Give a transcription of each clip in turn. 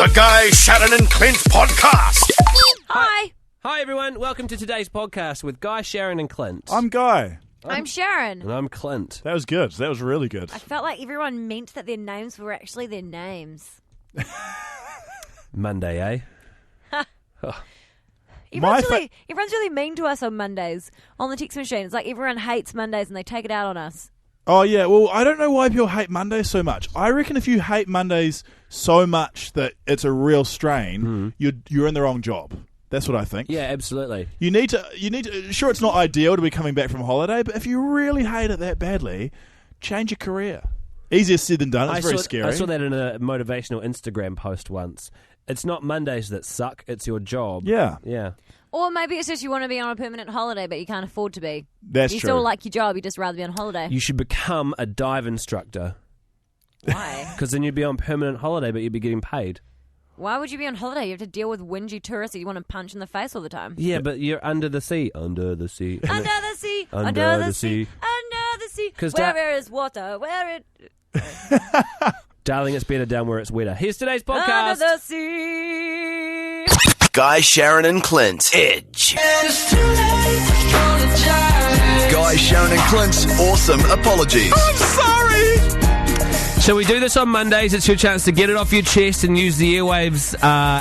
The Guy, Sharyn and Clint podcast. Hi. Hi, everyone. Welcome to today's podcast with Guy, Sharyn and Clint. I'm Guy. I'm Sharyn. And I'm Clint. That was good. That was really good. I felt like everyone meant that their names were actually their names. Monday, eh? Everyone's really mean to us on Mondays on the text machine. It's like everyone hates Mondays and they take it out on us. Oh, yeah. Well, I don't know why people hate Mondays so much. I reckon if you hate Mondays so much that it's a real strain, you're in the wrong job. That's what I think. Yeah, absolutely. You need to. Sure, it's not ideal to be coming back from holiday, but if you really hate it that badly, change your career. Easier said than done. It's very scary. I saw that in a motivational Instagram post once. It's not Mondays that suck, it's your job. Yeah. Yeah. Or maybe it's just you want to be on a permanent holiday, but you can't afford to be. That's you true. still like your job, you just rather be on holiday. You should become a dive instructor. Why? Because then you'd be on permanent holiday, but you'd be getting paid. Why would you be on holiday? You have to deal with whingy tourists that you want to punch in the face all the time. Yeah, but you're under the sea. Under the sea. Under the sea. Under the sea. Under the sea. 'Cause where is water? Where it... Darling, it's better down where it's wetter. Here's today's podcast. Under the sea. Guy, Sharyn and Clint. Edge. Guy, Sharyn and Clint's awesome apologies. I'm sorry. So we do this on Mondays. It's your chance to get it off your chest and use the airwaves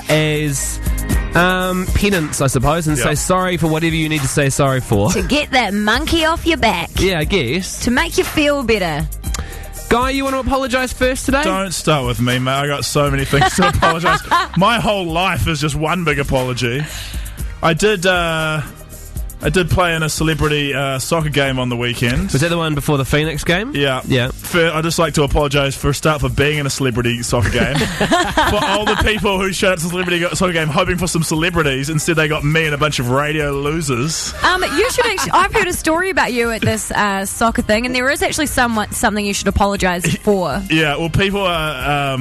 as penance, I suppose, and say sorry for whatever you need to say sorry for. To get that monkey off your back. Yeah, I guess. To make you feel better. Guy, you want to apologise first today? Don't start with me, mate. I got so many things to apologise. My whole life is just one big apology. I did play in a celebrity soccer game on the weekend. Was that the one before the Phoenix game? Yeah. Yeah. I'd just like to apologise for being in a celebrity soccer game. For all the people who showed up to the celebrity soccer game hoping for some celebrities, instead they got me and a bunch of radio losers. You should actually... I've heard a story about you at this soccer thing, and there is actually something you should apologise for. Yeah, well, people are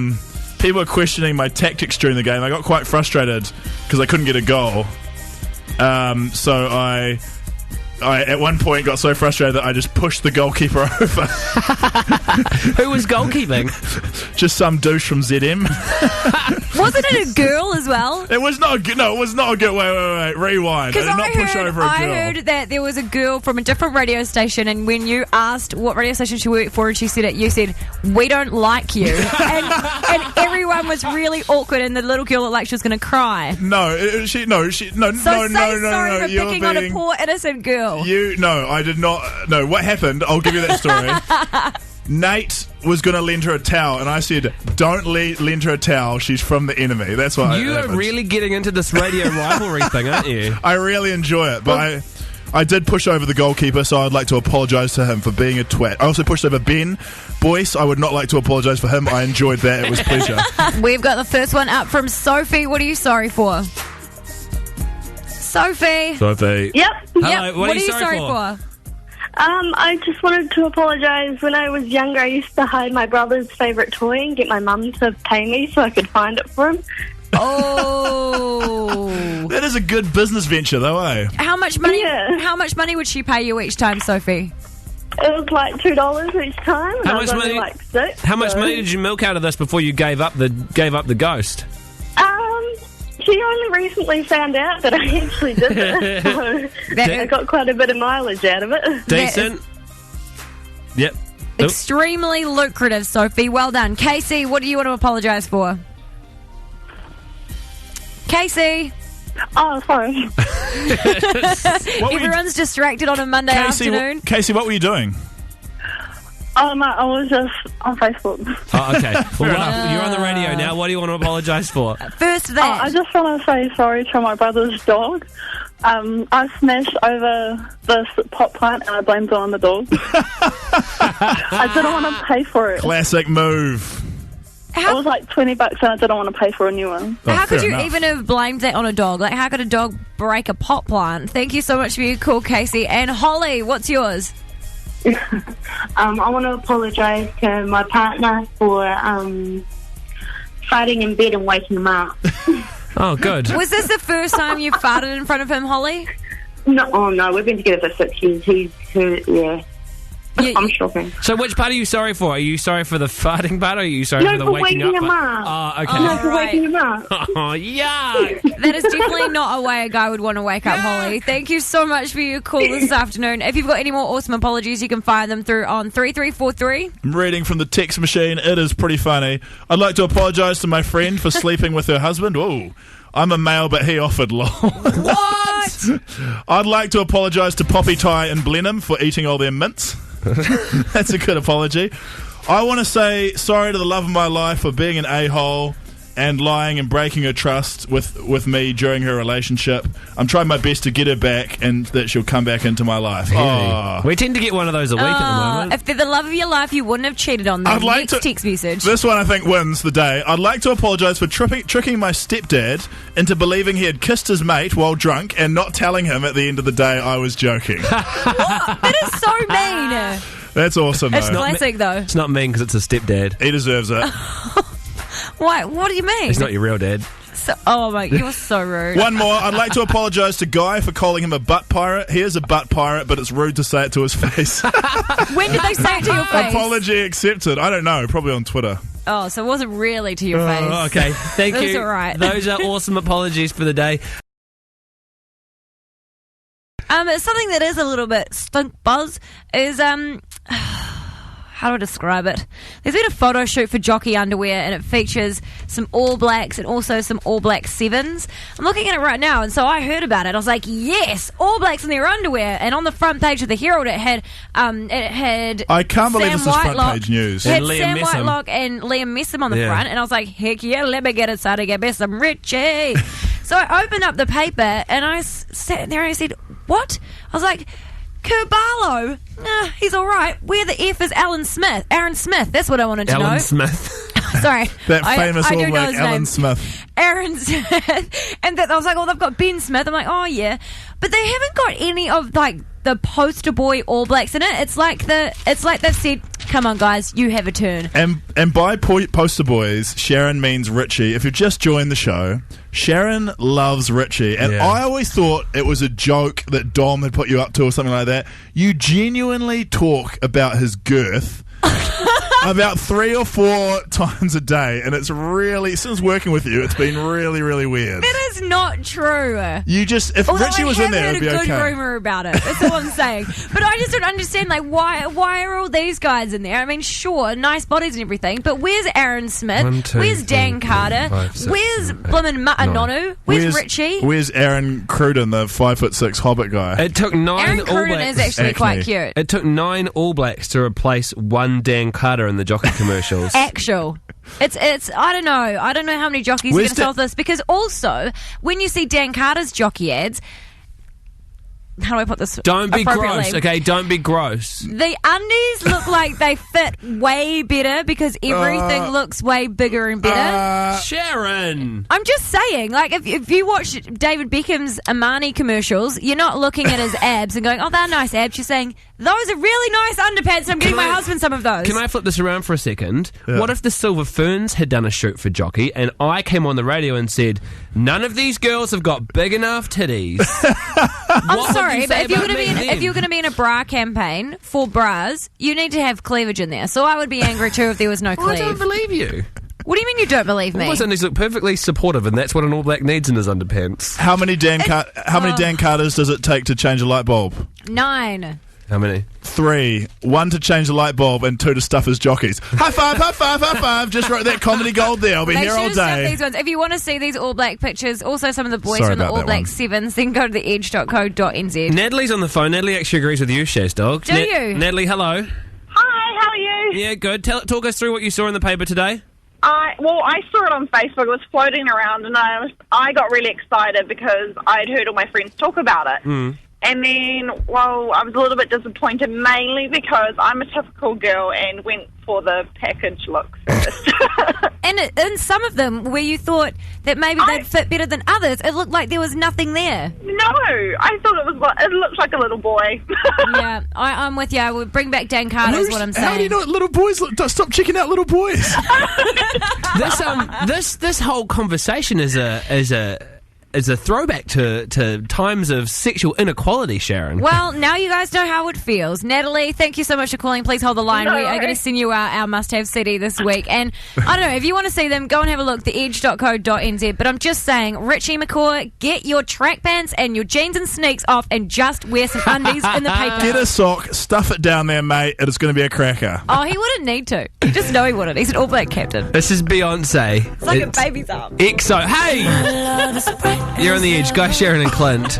questioning my tactics during the game. I got quite frustrated because I couldn't get a goal. So I at one point got so frustrated that I just pushed the goalkeeper over. Who was goalkeeping? Just some douche from ZM. Wasn't it a girl as well? It was not a girl. No, it was not a girl. Wait. Rewind. I did not push over a girl. I heard that there was a girl from a different radio station, and when you asked what radio station she worked for, and she said it, you said, "We don't like you," and everyone was really awkward, and the little girl looked like she was going to cry. No. Sorry for picking on a poor innocent girl. I did not. No, what happened? I'll give you that story. Nate was going to lend her a towel, and I said, "Don't lend her a towel. She's from the enemy." That's why. You are really getting into this radio rivalry thing, aren't you? I really enjoy it, but I did push over the goalkeeper, so I'd like to apologise to him for being a twat. I also pushed over Ben Boyce. I would not like to apologise for him. I enjoyed that. It was a pleasure. We've got the first one up from Sophie. What are you sorry for? Sophie. Yep. Hello, what are you sorry for? I just wanted to apologise. When I was younger, I used to hide my brother's favourite toy and get my mum to pay me so I could find it for him. Oh. That is a good business venture, though, eh? How much money? Yeah. How much money would she pay you each time, Sophie? It was like $2 each time. And How I was much only money- like 6. How much money did you milk out of this before you gave up the ghost? She only recently found out that I actually did it. So I got quite a bit of mileage out of it. Decent. Yep. Extremely lucrative, Sophie. Well done. Casey, what do you want to apologise for? Casey. Oh, sorry. Everyone's distracted on a Monday afternoon. Casey, what were you doing? Oh, no, I was just on Facebook. Oh, okay. Well, you're on the radio now. What do you want to apologise for? First that. I just want to say sorry to my brother's dog. I smashed over this pot plant and I blamed it on the dog. I didn't want to pay for it. Classic move. It was like $20 and I didn't want to pay for a new one. How could you enough. even have blamed that on a dog? Like, how could a dog break a pot plant? Thank you so much for your call, Casey. And Holly, what's yours? I want to apologise to my partner for farting in bed and waking him up. Oh, good. Was this the first time you farted in front of him, Holly? No, we've been together for 6 years. Yeah. I'm shocking. So which part are you sorry for? Are you sorry for the farting part, or are you sorry for the for waking waking up him part? up. Oh, okay. No, for waking him up. Oh, yuck. That is definitely not a way a guy would want to wake up, Holly. Thank you so much for your call this afternoon. If you've got any more awesome apologies, you can fire them through on 3343. I'm reading from the text machine. It is pretty funny. I'd like to apologise to my friend for sleeping with her husband. Whoa. I'm a male, but he offered lol. What? I'd like to apologise to Poppy Ty and Blenheim for eating all their mints. That's a good apology. I want to say sorry to the love of my life for being an a-hole and lying and breaking her trust with me during her relationship. I'm trying my best to get her back and that she'll come back into my life. Oh. We tend to get one of those a week at the moment. If they're the love of your life, you wouldn't have cheated on them. I'd like Next text message. This one I think wins the day. I'd like to apologise for tricking my stepdad into believing he had kissed his mate while drunk and not telling him at the end of the day I was joking. What? That is so mean. That's awesome, It's though. classic, though. It's not mean because it's a stepdad. He deserves it. Why? What do you mean? It's not your real dad. Oh, my, you're so rude. One more. I'd like to apologise to Guy for calling him a butt pirate. He is a butt pirate, but it's rude to say it to his face. When did they say it to your face? Apology accepted. I don't know. Probably on Twitter. Oh, so it wasn't really to your face. Okay, thank That's you. all right. Those are awesome apologies for the day. Something that is a little bit stink buzz is how do I describe it? There's been a photo shoot for jockey underwear and it features some All Blacks and also some All Black 7s. I'm looking at it right now, and so I heard about it. I was like, yes, All Blacks in their underwear. And on the front page of the Herald, it had I can't believe Sam this is front Whitelock. page news. It had And Liam Sam Messam. Whitelock and Liam Messam on the Yeah. front, and I was like, heck yeah, let me get inside and get Messam Richie. So I opened up the paper and I sat there and I said, what? I was like, Kerbarlow, he's all right. Where the F is Aaron Smith? That's what I wanted to know. Alan Smith. Sorry. That famous I All do know Black his Alan name. Smith. Aaron Smith. And I was like, oh, they've got Ben Smith. I'm like, oh, yeah. But they haven't got any of, like, the poster boy All Blacks in it. It's like they've said, come on, guys, you have a turn. And by poster boys, Sharyn means Richie. If you've just joined the show, Sharyn loves Richie. And Yeah. I always thought it was a joke that Dom had put you up to or something like that. You genuinely talk about his girth about 3 or 4 times a day, and it's really, since working with you, it's been really, really weird. That is not true. You just, if Although Richie I was have in there, heard it'd be a good okay. rumour about it. That's all I'm saying. But I just don't understand, like, why are all these guys in there? I mean, sure, nice bodies and everything, but where's Aaron Smith? 1, 2, where's Dan 3, Carter? 5, 6, Where's 7, 8, Blimmin' 9. Nonu? Where's Richie? Where's Aaron Cruden, the 5'6" Hobbit guy? It took 9 Aaron All Cruden Blacks. is actually quite Acne. cute. It took 9 All Blacks to replace one Dan Carter in the jockey commercials. Actual. It's I don't know how many jockeys are Where's going to sell this, because also when you see Dan Carter's jockey ads, how do I put this Don't be appropriately? gross, okay? Don't be gross. The undies look like they fit way better because everything looks way bigger and better. Sharon! I'm just saying, like, if you watch David Beckham's Armani commercials, you're not looking at his abs and going, oh, they're nice abs. You're saying, those are really nice underpants, and I'm getting my husband some of those. Can I flip this around for a second? Yeah. What if the Silver Ferns had done a shoot for jockey and I came on the radio and said, none of these girls have got big enough titties? I'm sorry, but if you're going going to be in a bra campaign for bras, you need to have cleavage in there. So I would be angry too if there was no I cleave. don't believe you. What do you mean you don't believe me? All my Sundays look perfectly supportive, and that's what an All Black needs in his underpants. How many Dan Carters does it take to change a light bulb? 9. How many? 3. 1 to change the light bulb and 2 to stuff his jockeys. High five, high five, high five. Just wrote that comedy gold there. I'll be They here should all have stuffed day. these ones. If you want to see these All Black pictures, also some of the boys Sorry from the about All that Black one. 7s, then go to theedge.co.nz. Natalie's on the phone. Natalie actually agrees with you, Shaz Dog. Do you? Natalie, hello. Hi, how are you? Yeah, good. Talk us through what you saw in the paper today. I saw it on Facebook. It was floating around, and I got really excited because I'd heard all my friends talk about it. And then, I was a little bit disappointed, mainly because I'm a typical girl and went for the package look first. And some of them, where you thought that maybe they'd fit better than others, it looked like there was nothing there. No, I thought it looked like a little boy. Yeah, I'm with you. I would bring back Dan Carter is what I'm saying. How do you know what little boys look? Stop checking out little boys. This whole conversation is a is a throwback to times of sexual inequality, Sharyn. Well, now you guys know how it feels. Natalie, thank you so much for calling. Please hold the line. No we are going to worries. send you our must-have CD this week. And I don't know, if you want to see them, go and have a look, theedge.co.nz. But I'm just saying, Richie McCaw, get your track pants and your jeans and sneaks off and just wear some undies in the paper. Get a sock, stuff it down there, mate, and it's going to be a cracker. Oh, he wouldn't need to. You just know he wouldn't. He's an All Black captain. This is Beyonce. It's like a baby's arm. EXO. Hey! You're on the edge. Guy, Sharyn and Clint.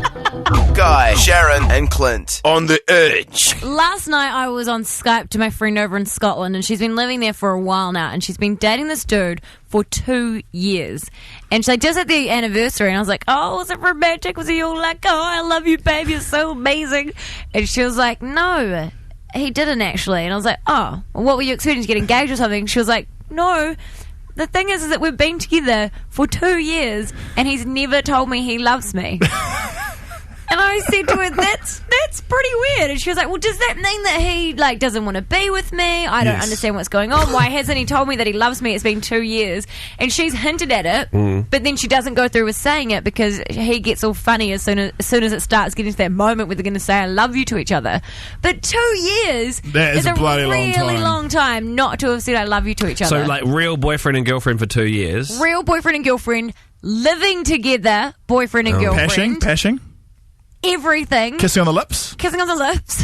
Guy, Sharyn, and Clint on the edge. Last night I was on Skype to my friend over in Scotland, and she's been living there for a while now, and she's been dating this dude for 2 years. And she's like, just at the anniversary, and I was like, oh, was it romantic? Was he all like, oh, I love you, baby, you're so amazing? And she was like, no, he didn't actually. And I was like, oh, well, what were you expecting, to get engaged or something? She was like, no. The thing is that we've been together for 2 years, and he's never told me he loves me. And I said to her, that's pretty weird. And she was like, well, does that mean that he doesn't want to be with me? I don't understand what's going on. Why hasn't he told me that he loves me? It's been 2 years. And she's hinted at it, but then she doesn't go through with saying it because he gets all funny as soon as it starts getting to that moment where they're going to say I love you to each other. But 2 years That is a bloody long time. really long time not to have said I love you to each other. So, real boyfriend and girlfriend for 2 years. Real boyfriend and girlfriend, living together, boyfriend and girlfriend. Pashing. Everything. Kissing on the lips. Kissing on the lips.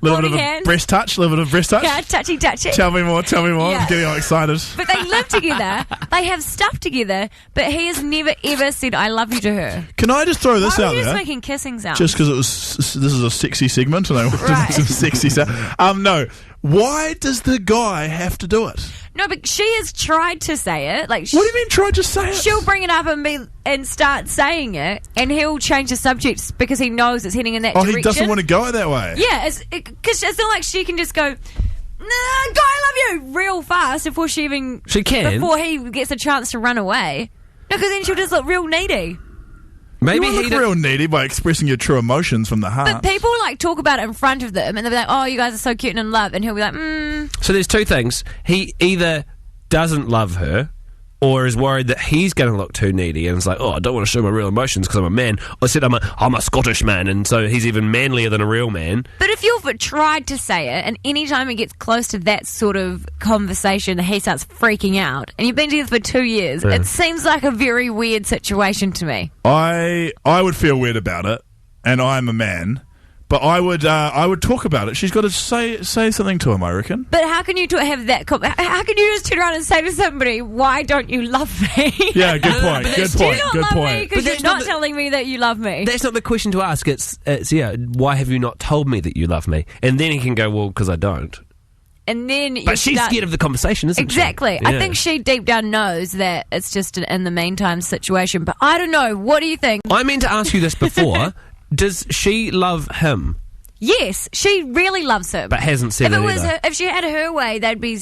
Little bit of Holding a hands. breast touch. Little bit of breast touch. Yeah, touchy. Tell me more. Yeah. I'm getting all excited. But they live together. They have stuff together. But he has never ever said "I love you" to her. Can I just throw this Why out are you there? just making kissing sounds? Just because this is a sexy segment and I wanted Right. some sexy sound. No. Why does the guy have to do it? No, but she has tried to say it. What do you mean try to say it? She'll bring it up and start saying it, and he'll change the subject because he knows it's heading in that direction. He doesn't want to go that way. Yeah, because it's not like she can just go, "Nah, guy, I love you," real fast before she can. before he gets a chance to run away. No, because then she'll just look real needy. Maybe You he look did- real needy by expressing your true emotions from the heart. But people talk about it in front of them, and they'll be like, "Oh, you guys are so cute and in love," and he'll be like, So there's two things. He either doesn't love her or is worried that he's going to look too needy and is like, oh, I don't want to show my real emotions because I'm a man. I said I'm a Scottish man, and so he's even manlier than a real man. But if you've tried to say it, and any time it gets close to that sort of conversation, he starts freaking out, and you've been together for 2 years, it seems like a very weird situation to me. I would feel weird about it, and I'm a man. But I would talk about it. She's got to say something to him, I reckon. But how can you have that? How can you just turn around and say to somebody, "Why don't you love me?" Yeah, good point. But Good do Do point. you not Good love me point. because But you're that's not not the- telling me that you love me? That's not the question to ask. It's why have you not told me that you love me? And then he can go, well, because I don't. And then But she's scared of the conversation, isn't Exactly. she? I Yeah. think she deep down knows that it's just an in the meantime situation. But I don't know. What do you think? I meant to ask you this before. Does she love him? Yes, she really loves him. But hasn't said if it it was either. if she had her way, they'd be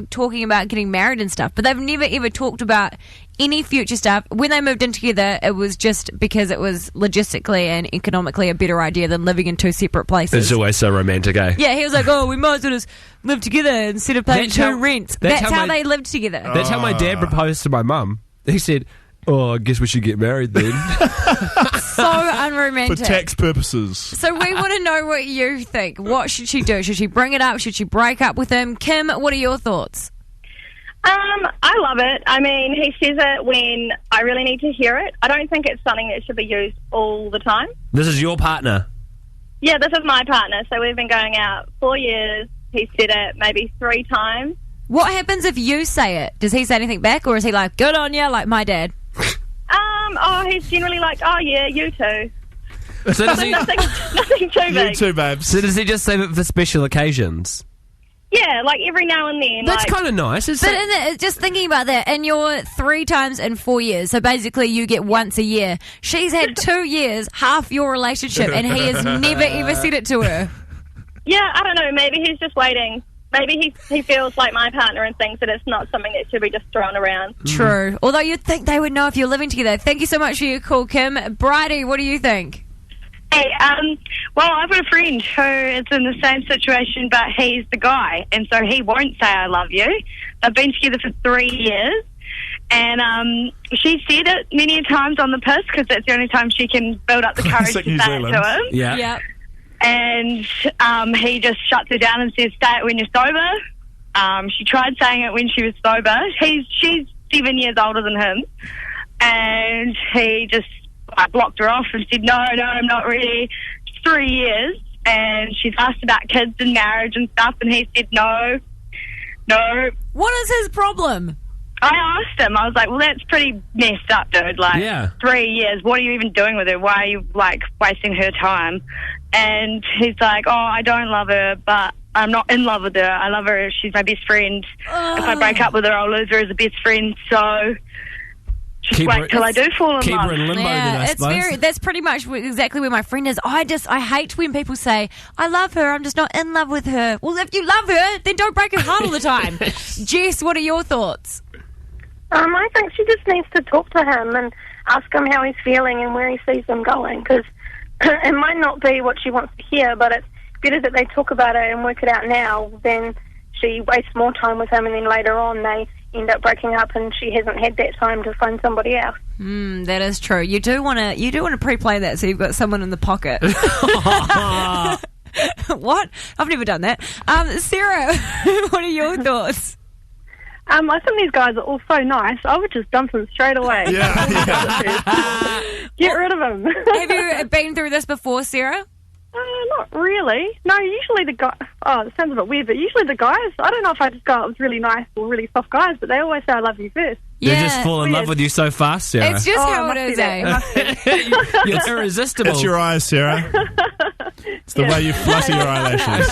talking about getting married and stuff. But they've never ever talked about any future stuff. When they moved in together, it was just because it was logistically and economically a better idea than living in two separate places. It's always so romantic, eh? Yeah, he was like, "Oh, we might as well just live together instead of paying That's two how- rents." that's That's how how my- they lived together. That's how my dad proposed to my mum. He said, oh, I guess we should get married then. So unromantic. For tax purposes. So we want to know what you think. What should she do? Should she bring it up? Should she break up with him? Kim, what are your thoughts? I love it. I mean, he says it when I really need to hear it. I don't think it's something that should be used all the time. This is your partner. Yeah, this is my partner. So we've been going out 4 years. He said it maybe 3 times. What happens if you say it? Does he say anything back, or is he like, good on you, like my dad? He's generally like, oh yeah, you too. So does he, Nothing too You big. too, babes. so does he just save it for special occasions? Yeah, like every now and then. That's like, kind of nice. It's But like- just thinking about that, and you're 3 times in 4 years, so basically you get once a year. She's had 2 years, half your relationship, and he has never ever said it to her. Yeah, I don't know. Maybe he's just waiting. Maybe he feels like my partner and thinks that it's not something that should be just thrown around. True. Although you'd think they would know if you're living together. Thank you so much for your call, Kim. Bridie, what do you think? Hey, well, I've got a friend who is in the same situation, but he's the guy, and so he won't say I love you. They've been together for 3 years, And she said it many times on the piss because that's the only time she can build up the courage to say it to him. Yeah. Yep. And he just shuts her down and says, "Say it when you're sober." She tried saying it when she was sober. She's 7 years older than him. And he just blocked her off and said, no, I'm not ready. 3 years. And she's asked about kids and marriage and stuff, and he said, no. What is his problem? I asked him, I was like, well, that's pretty messed up, dude. Like, 3 years, what are you even doing with her? Why are you, like, wasting her time? And he's like, oh, I don't love her, but I'm not in love with her. I love her. She's my best friend. If I break up with her, I'll lose her as a best friend. So just wait till I do fall in love. Keep her in limbo then, I suppose. That's pretty much exactly where my friend is. I hate when people say, I love her, I'm just not in love with her. Well, if you love her, then don't break her heart all the time. Jess, what are your thoughts? I think she just needs to talk to him and ask him how he's feeling and where he sees them going, because it might not be what she wants to hear, but it's better that they talk about it and work it out now than she wastes more time with him and then later on they end up breaking up and she hasn't had that time to find somebody else. That is true. You do want to pre-play that so you've got someone in the pocket. What? I've never done that. Sarah, what are your thoughts? I think these guys are all so nice. I would just dump them straight away. Yeah. Get rid of them. Have you been through this before, Sarah? Not really. No, usually the guy. Oh, it sounds a bit weird, but usually the guys. I don't know if I just go out with really nice or really soft guys, but they always say I love you first. They just fall in love with you so fast, Sarah. It's just how it is, eh? It's irresistible. It's your eyes, Sarah. It's the way you flutter your eyelashes.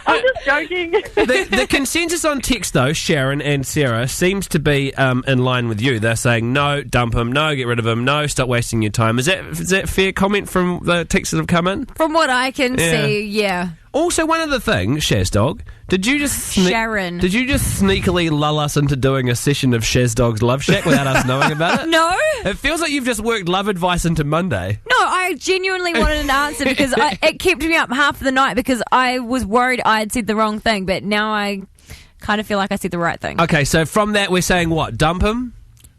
I'm just joking. The consensus on text, though, Sharyn and Sarah, seems to be in line with you. They're saying, no, dump him, no, get rid of him, no, stop wasting your time. Is that fair comment from the texts that have come in? From what I can see, yeah. Also, one other thing, Shazdog, did you just sneakily lull us into doing a session of Shazdog's Love Shack without us knowing about it? No. It feels like you've just worked love advice into Monday. No, I genuinely wanted an answer because it kept me up half the night because I was worried I had said the wrong thing, but now I kind of feel like I said the right thing. Okay, so from that we're saying what? Dump him?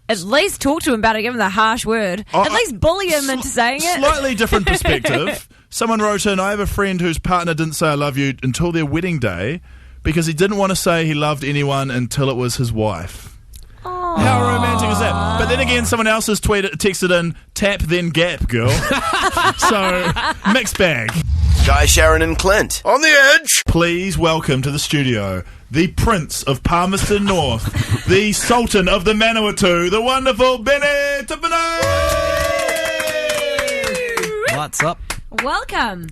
At least talk to him about it, give him the harsh word. At least bully him into saying it. Slightly different perspective. Someone wrote in, I have a friend whose partner didn't say I love you until their wedding day because he didn't want to say he loved anyone until it was his wife. Aww. How romantic is that? But then again, someone else has texted in, tap then gap, girl. So, mixed bag. Guy, Sharyn and Clint. On the edge. Please welcome to the studio the Prince of Palmerston North, the Sultan of the Manawatu, the wonderful Benny Tipene! What's up? Welcome.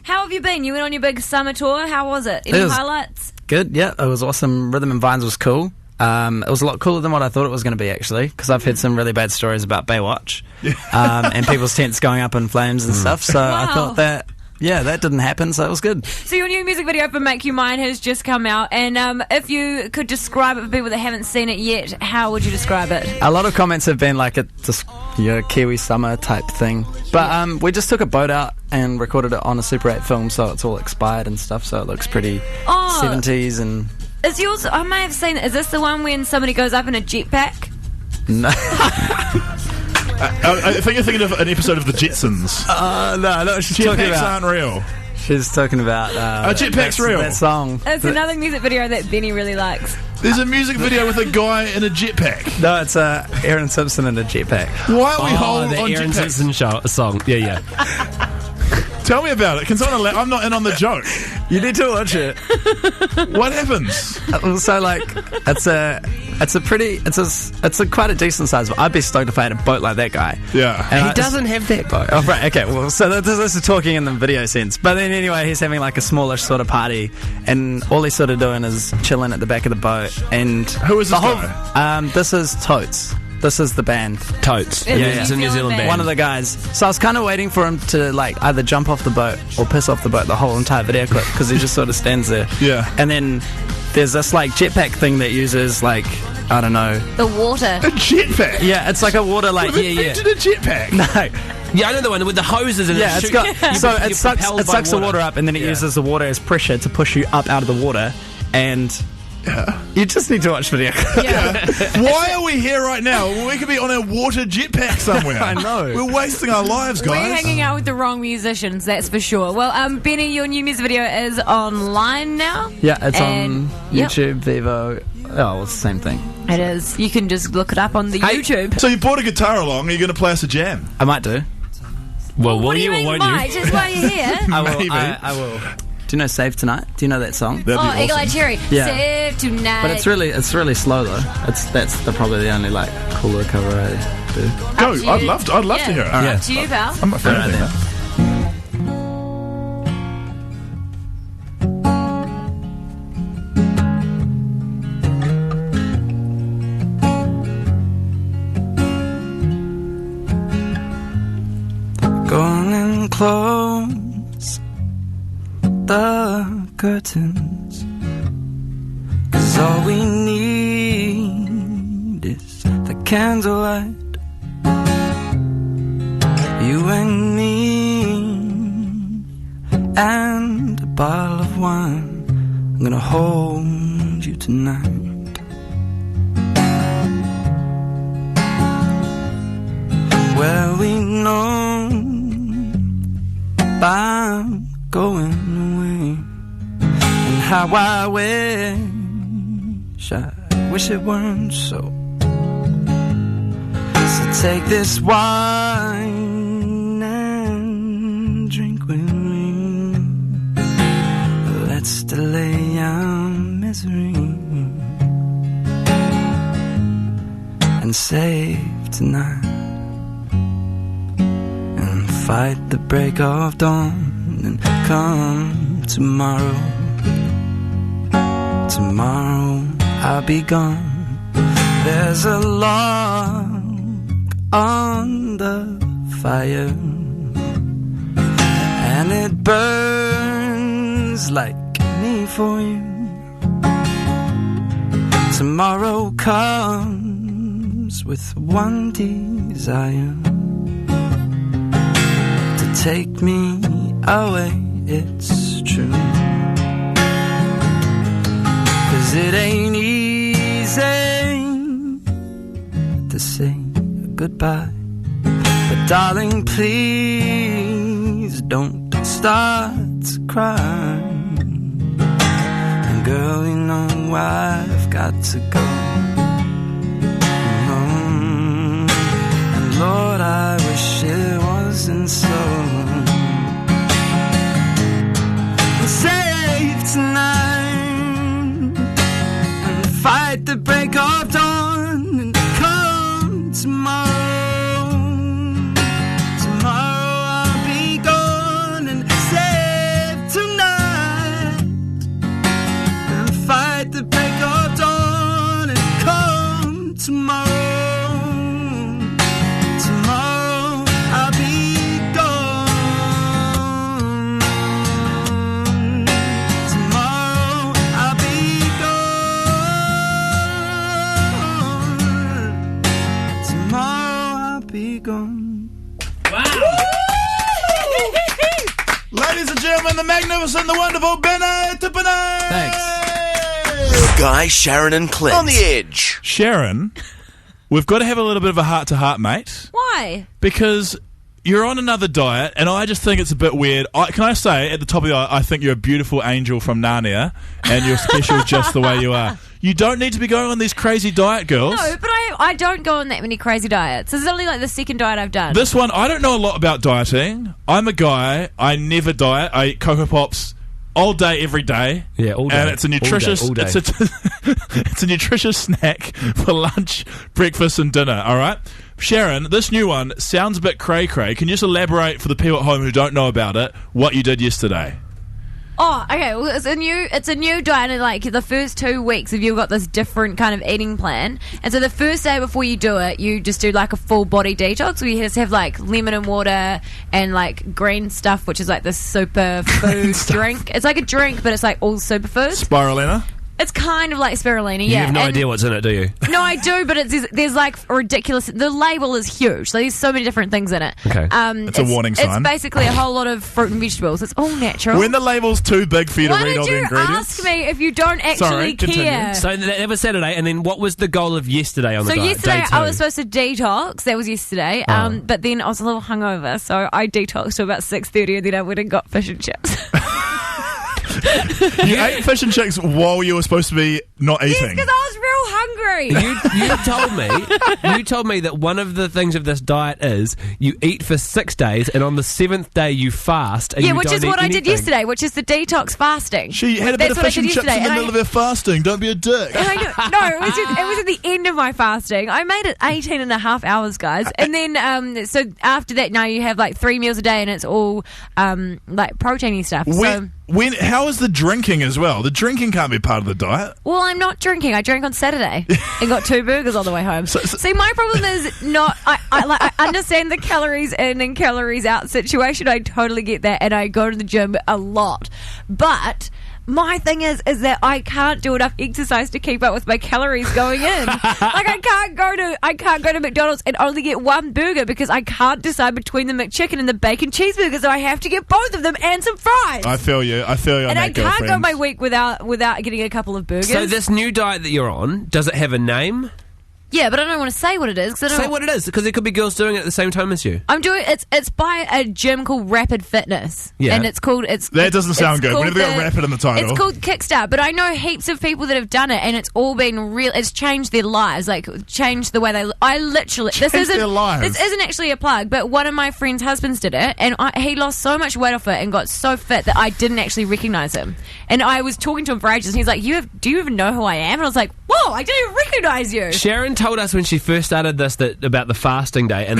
How have you been? You went on your big summer tour. How was it? Any highlights? Good, yeah. It was awesome. Rhythm and Vines was cool. It was a lot cooler than what I thought it was going to be, actually, because I've heard some really bad stories about Baywatch and people's tents going up in flames and stuff. So I thought that didn't happen, so it was good. So your new music video for Make You Mine has just come out, and if you could describe it for people that haven't seen it yet, how would you describe it? A lot of comments have been like it's just Kiwi summer type thing. But we just took a boat out and recorded it on a Super 8 film, so it's all expired and stuff, so it looks pretty 70s. And is yours, I may have seen it, is this the one when somebody goes up in a jetpack? No. I think you're thinking of an episode of The Jetsons. No, she's talking about... Jetpacks aren't real. She's talking about... Jetpack's real. That song. It's another music video that Benny really likes. There's a music video with a guy in a jetpack. No, it's Aaron Simpson in a jetpack. Why are we holding the on Aaron jetpacks? Simpson song. Yeah. Tell me about it. Can someone I'm not in on the joke. You need to watch it. What happens? So like, it's a quite a decent size. I'd be stoked if I had a boat like that guy. Yeah, and he doesn't have that boat. Oh right, okay. Well, so this is talking in the video sense. But then anyway, he's having like a smallish sort of party, and all he's sort of doing is chilling at the back of the boat. And who is this guy? This is Totes. This is the band. Totes. It's a New Zealand band. One of the guys. So I was kind of waiting for him to like either jump off the boat or piss off the boat the whole entire video clip, because he just sort of stands there. Yeah. And then there's this like jetpack thing that uses like, I don't know, the water. A jetpack? Yeah, it's like a water like a jetpack? No. Yeah, I know the one with the hoses and it sucks the water up, and then it uses the water as pressure to push you up out of the water. And You just need to watch video. Why are we here right now? We could be on a water jetpack somewhere. I know. We're wasting our lives, guys. We're hanging out with the wrong musicians, that's for sure. Well, Benny, your new music video is online now. Yeah, it's And- on YouTube, Vivo. Oh, well, it's the same thing. It is. You can just look it up on the YouTube. So you brought a guitar along. Are you going to play us a jam? I might do. Well, What will do you you or mean, won't Mike? you? Just while you're here. I will. Maybe. I will. Do you know Save Tonight? Do you know that song? That'd Oh, be Eagle Eye awesome. Cherry. Yeah. Save tonight. But it's really slow though. That's probably the only like cooler cover I do. Go. Up to I'd you. love to hear it. All Yeah. right. Up to you, pal. I'm a fan of Alright that. Go on and close the curtains, 'cause all we need is the candlelight. You and me and a bottle of wine. I'm gonna hold you tonight. Well, we know I'm going away, and how I wish it weren't so. So take this wine and drink with me. Let's delay our misery and save tonight. Fight the break of dawn and come tomorrow. Tomorrow I'll be gone. There's a log on the fire, and it burns like me for you. Tomorrow comes with one desire: take me away, it's true. 'Cause it ain't easy to say goodbye. But darling, please don't start to cry. And girl, you know I've got to go. And Lord, I wish it wasn't so. Save tonight and fight the break of dawn and come tomorrow. Tomorrow I'll be gone, and save tonight and fight the break of dawn and come tomorrow. Ladies and gentlemen, the magnificent, the wonderful Benny Tipene! Thanks. Guy, Sharyn and Clint. On the edge. Sharyn, we've got to have a little bit of a heart-to-heart, mate. Why? Because you're on another diet, and I just think it's a bit weird. Can I say, at the top of the eye, I think you're a beautiful angel from Narnia, and you're special just the way you are. You don't need to be going on these crazy diet, girls. No, but I don't go on that many crazy diets. This is only like the second diet I've done. This one, I don't know a lot about dieting. I'm a guy, I never diet. I eat Cocoa Pops all day, every day. Yeah, all day. And it's a nutritious, All day. it's a nutritious snack for lunch, breakfast, and dinner. All right, Sharyn, this new one sounds a bit cray-cray. Can you just elaborate for the people at home who don't know about it what you did yesterday? Oh, okay. Well, it's a new diet. And like the first 2 weeks, if you've got this different kind of eating plan, and so the first day before you do it, you just do like a full body detox. Where you just have like lemon and water and like green stuff, which is like this superfood drink. It's like a drink, but it's like all superfoods. Spirulina? It's kind of like spirulina, You yeah. have no And- idea what's in it, do you? No, I do, but there's like a ridiculous. The label is huge, so there's so many different things in it. Okay. It's a warning sign. It's basically a whole lot of fruit and vegetables. It's all natural. When the label's too big for you to Why read all did the you ingredients. ask me if you don't actually Sorry, continue. care? So that was Saturday, and then what was the goal of yesterday on the So diet? yesterday Day 2? I was supposed to detox. That was yesterday. But then I was a little hungover, so I detoxed to about 6:30, and then I went and got fish and chips. You ate fish and chips while you were supposed to be not eating. Because I was real hungry. You told me that one of the things of this diet is you eat for 6 days, and on the 7th day you fast. And Yeah, you which don't is eat what I did anything. yesterday, which is the detox fasting. She had a bit of That's what I fish and did chips in yesterday, the and middle of her fasting. Don't be a dick. No, it was at the end of my fasting. I made it 18 and a half hours, guys. And then, so after that, now you have like 3 meals a day, and it's all like proteiny stuff. How is the drinking as well? The drinking can't be part of the diet. Well, I'm not drinking. I drank on Saturday and got 2 burgers on the way home. See, my problem is not. I understand the calories in and calories out situation. I totally get that, and I go to the gym a lot. But my thing is that I can't do enough exercise to keep up with my calories going in. Like I can't go to McDonald's and only get one burger because I can't decide between the McChicken and the bacon cheeseburger, so I have to get both of them and some fries. I feel you. I feel you on And that, I can't go girlfriend. my week without getting a couple of burgers. So this new diet that you're on, does it have a name? Yeah, but I don't want to say what it is. 'Cause I don't Say what it is, because there could be girls doing it at the same time as you. I'm doing it's by a gym called Rapid Fitness. Yeah. And it's called That doesn't sound good. Whenever they got Rapid in the title. It's called Kickstart, but I know heaps of people that have done it, and it's all been real. It's changed their lives, like changed the way they. I literally Changed their lives. This isn't actually a plug, but one of my friends' husbands did it, and he lost so much weight off it and got so fit that I didn't actually recognize him. And I was talking to him for ages, and he's like, "Do you even know who I am?" And I was like, "Whoa, I didn't even recognize you." Sharyn told us when she first started this about the fasting day, and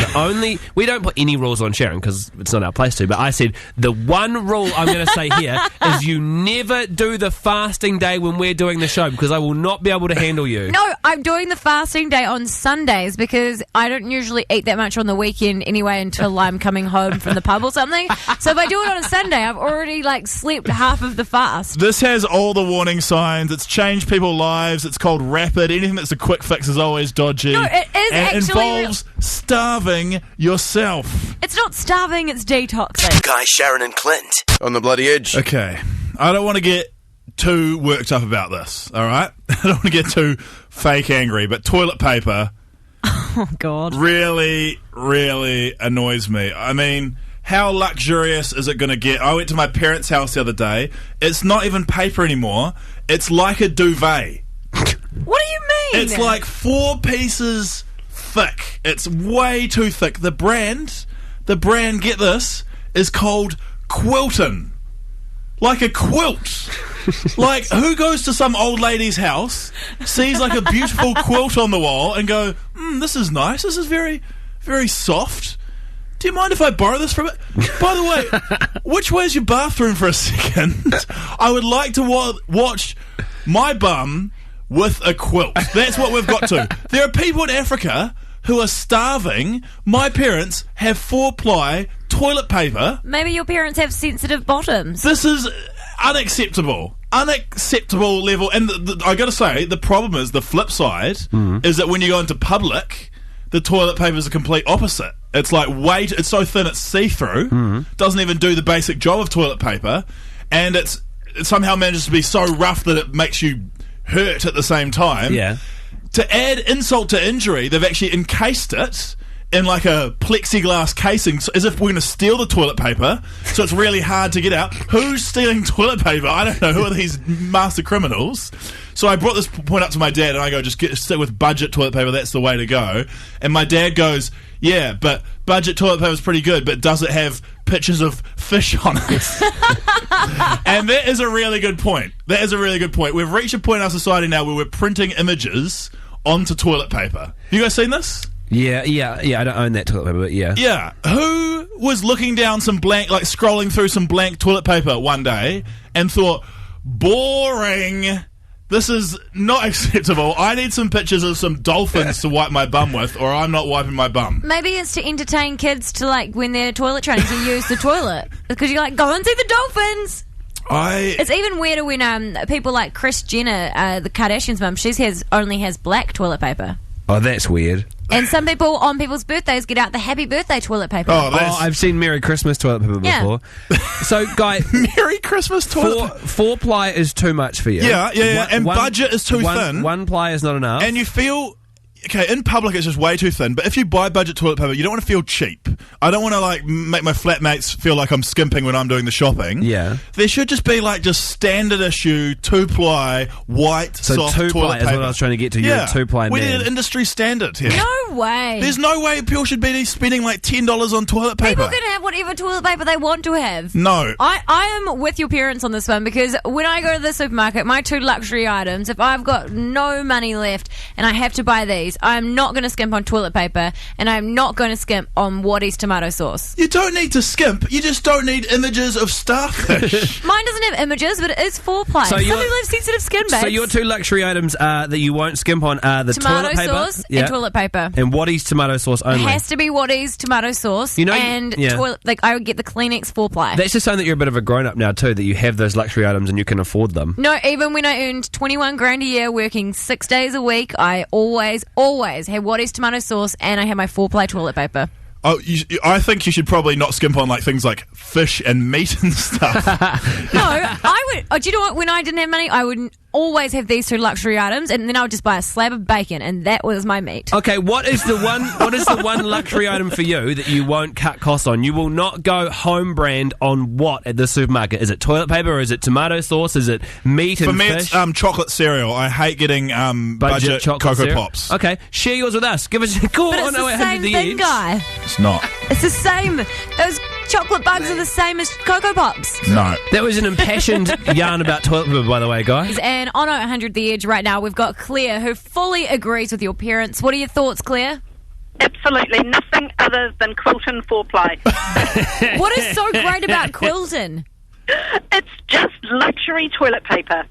we don't put any rules on Sharyn because it's not our place to, but I said the one rule I'm going to say here is you never do the fasting day when we're doing the show, because I will not be able to handle you. No, I'm doing the fasting day on Sundays because I don't usually eat that much on the weekend anyway until I'm coming home from the pub or something. So if I do it on a Sunday, I've already slept half of the fast. This has all the warning signs. It's changed people's lives. It's called Rapid. Anything that's a quick fix is always dodgy. No, it is and actually involves starving yourself. It's not starving, it's detoxing. Guy, Sharyn and Clint on the bloody edge. Okay, I don't want to get too worked up about this, all right? I don't want to get too fake angry, but toilet paper Oh, God. really, really annoys me. I mean, how luxurious is it going to get? I went to my parents' house the other day. It's not even paper anymore. It's like a duvet. What do you mean? It's like 4 pieces thick. It's way too thick. The brand, get this, is called Quilton. Like a quilt. Like, who goes to some old lady's house, sees like a beautiful quilt on the wall and go, this is nice. This is very, very soft. Do you mind if I borrow this from it? By the way, which way's your bathroom for a second? I would like to watch my bum with a quilt. That's what we've got to. There are people in Africa who are starving. My parents have 4-ply toilet paper. Maybe your parents have sensitive bottoms. This is unacceptable. Unacceptable level. And I gotta say, the problem is, the flip side is that when you go into public, the toilet paper is the complete opposite. It's like it's so thin it's see-through, doesn't even do the basic job of toilet paper, and it somehow manages to be so rough that it makes you hurt at the same time. Yeah. To add insult to injury, they've actually encased it in like a plexiglass casing, as if we're going to steal the toilet paper, so it's really hard to get out. Who's stealing toilet paper? I don't know. Who are these master criminals? So I brought this point up to my dad, and I go, just stick with budget toilet paper, that's the way to go. And my dad goes, yeah, but budget toilet paper is pretty good, but does it have pictures of fish on it? And that is a really good point. That is a really good point. We've reached a point in our society now where we're printing images onto toilet paper. You guys seen this? Yeah, I don't own that toilet paper, but yeah. Yeah. Who was looking down some blank, like scrolling through some blank toilet paper one day and thought, boring, this is not acceptable. I need some pictures of some dolphins to wipe my bum with, or I'm not wiping my bum. Maybe it's to entertain kids to, when they're toilet training, to use the toilet. Because you're like, go and see the dolphins. It's even weirder when people like Kris Jenner, the Kardashians' mum, only has black toilet paper. Oh, that's weird. And some people on people's birthdays get out the happy birthday toilet paper. Oh, I've seen Merry Christmas toilet paper before. So, Guy, Merry Christmas toilet paper. 4-ply is too much for you. Yeah. And budget is too thin. 1-ply is not enough. And you feel... Okay, in public it's just way too thin, but if you buy budget toilet paper, you don't want to feel cheap. I don't want to, like, make my flatmates feel like I'm skimping when I'm doing the shopping. Yeah. There should just be, like, just standard issue, 2-ply, white, soft toilet paper. So 2-ply is what I was trying to get to. You're a 2-ply man. We need an industry standard here. No way. There's no way people should be spending, like, $10 on toilet paper. People can have whatever toilet paper they want to have. No. I am with your parents on this one, because when I go to the supermarket, my 2 luxury items, if I've got no money left and I have to buy these, I'm not going to skimp on toilet paper, and I'm not going to skimp on Waddy's tomato sauce. You don't need to skimp. You just don't need images of starfish. Mine doesn't have images, but it is 4-ply. Some people have sensitive skin, babes. So your 2 luxury items that you won't skimp on are the tomato toilet paper sauce and toilet paper. And Waddy's tomato sauce only. It has to be Waddy's tomato sauce toilet. Like, I would get the Kleenex 4-ply. That's just something that you're a bit of a grown-up now too, that you have those luxury items and you can afford them. No, even when I earned 21 grand a year working 6 days a week, I always had Waddy's tomato sauce, and I had my 4-ply toilet paper. Oh, I think you should probably not skimp on, like, things like fish and meat and stuff. No, I would. Oh, do you know what? When I didn't have money, I would always have these 2 luxury items, and then I would just buy a slab of bacon, and that was my meat. Okay, what is the one luxury item for you that you won't cut costs on? You will not go home brand on what at the supermarket? Is it toilet paper, or is it tomato sauce? Is it meat and fish? For me, it's chocolate cereal. I hate getting budget chocolate Cocoa cereal? Pops. Okay, share yours with us. Give us a call. But it's the same thing, Guy. It's not. It's the same. Those chocolate bugs are the same as Cocoa Pops. No. That was an impassioned yarn about toilet paper, by the way, guys. And on 100 The Edge right now, we've got Claire, who fully agrees with your parents. What are your thoughts, Claire? Absolutely nothing other than Quilton 4-ply. What is so great about Quilton? It's just luxury toilet paper.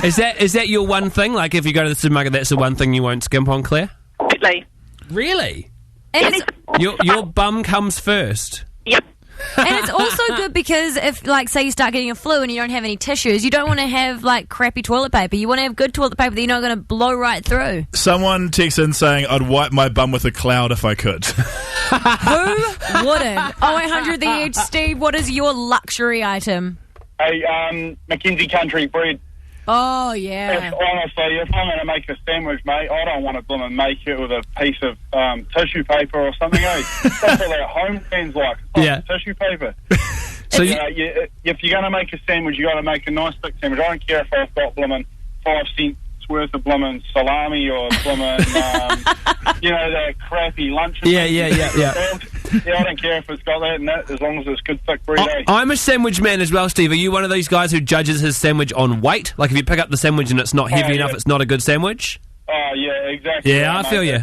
Is that your one thing? Like, if you go to the supermarket, that's the one thing you won't skimp on, Claire? Absolutely. Really? And Your bum comes first. Yep. And it's also good because if, like, say you start getting a flu and you don't have any tissues, you don't want to have, like, crappy toilet paper. You want to have good toilet paper that you're not going to blow right through. Someone texted in saying, I'd wipe my bum with a cloud if I could. Who wouldn't? 0800 The Edge. Steve, what is your luxury item? Hey, Mackenzie Country bread. Oh, yeah. Honestly, if I'm going to make a sandwich, mate, I don't want to bloom and make it with a piece of tissue paper or something, eh? That's what that home brand's like. It's like tissue paper. So if you're going to make a sandwich, you got to make a nice thick sandwich. I don't care if I've got blooming 5 cents worth of blooming salami or blooming, that crappy lunch. Yeah. I don't care if it's got that in it, as long as it's good thick bread. I'm a sandwich man as well, Steve. Are you one of these guys who judges his sandwich on weight? Like, if you pick up the sandwich and it's not heavy enough, it's not a good sandwich? Oh, yeah, exactly. Yeah, right, I feel you.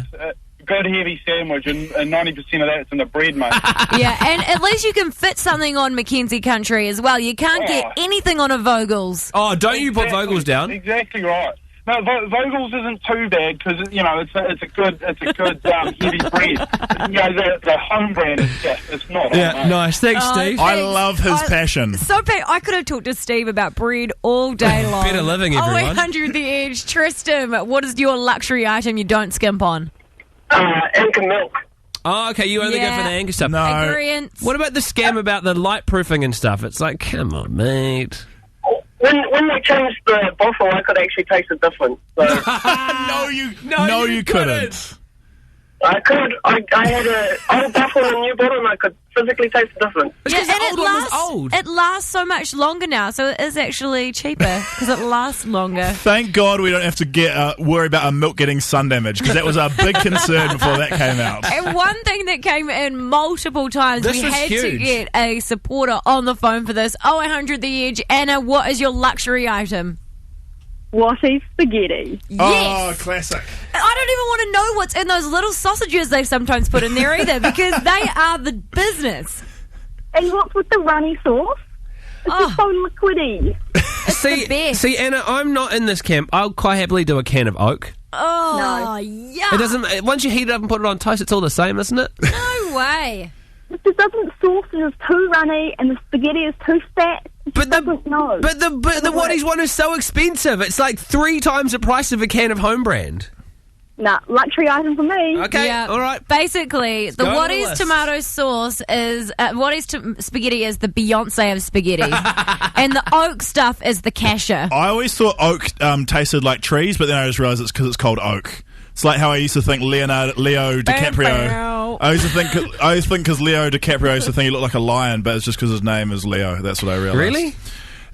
Good heavy sandwich, and 90% of that's in the bread, mate. Yeah, and at least you can fit something on Mackenzie Country as well. You can't get anything on a Vogel's. Oh, don't you put Vogel's down? Exactly right. No, Vogel's isn't too bad because it's a good heavy bread. The home brand is it's not. Yeah, nice. Thanks, Steve. I love his passion. So I could have talked to Steve about bread all day long. Better living, everyone. 0800 The Edge. Tristan, what is your luxury item you don't skimp on? Anchor milk. Oh, okay, you only go for the Anchor stuff. No. Agreeance. What about the scam about the light proofing and stuff? It's like, come on, mate. When they changed the bottle, I could actually taste the difference. So. No, you couldn't. I could. I had an old bottle and a new bottle, and I could physically taste the difference. It's 'cause the old one was old. It lasts so much longer now, so it is actually cheaper because it lasts longer. Thank God we don't have to worry about our milk getting sun damage, because that was our big concern before that came out. And one thing that came in multiple times, we had to get a supporter on the phone for this. 0800 The Edge. Anna, what is your luxury item? Watty spaghetti. Yes. Oh, classic. I don't even want to know what's in those little sausages they sometimes put in there either, because they are the business. And what's with the runny sauce? It's just so liquidy. The best. See, Anna, I'm not in this camp. I'll quite happily do a can of oak. Oh, yeah. It doesn't. Once you heat it up and put it on toast, it's all the same, isn't it? No way. It just doesn't, sauce is too runny and the spaghetti is too fat. But the Waddies one is so expensive. It's like 3 times the price of a can of home brand. Nah, luxury item for me. Okay, Yeah. all right. Basically, the go on the Waddies list. tomato sauce is spaghetti is the Beyonce of spaghetti, and the oak stuff is the Kasha. I always thought oak tasted like trees, but then I just realised it's because it's called oak. It's like how I used to think Leo DiCaprio. I always think because Leo DiCaprio used to think he looked like a lion, but it's just because his name is Leo. That's what I realised. Really?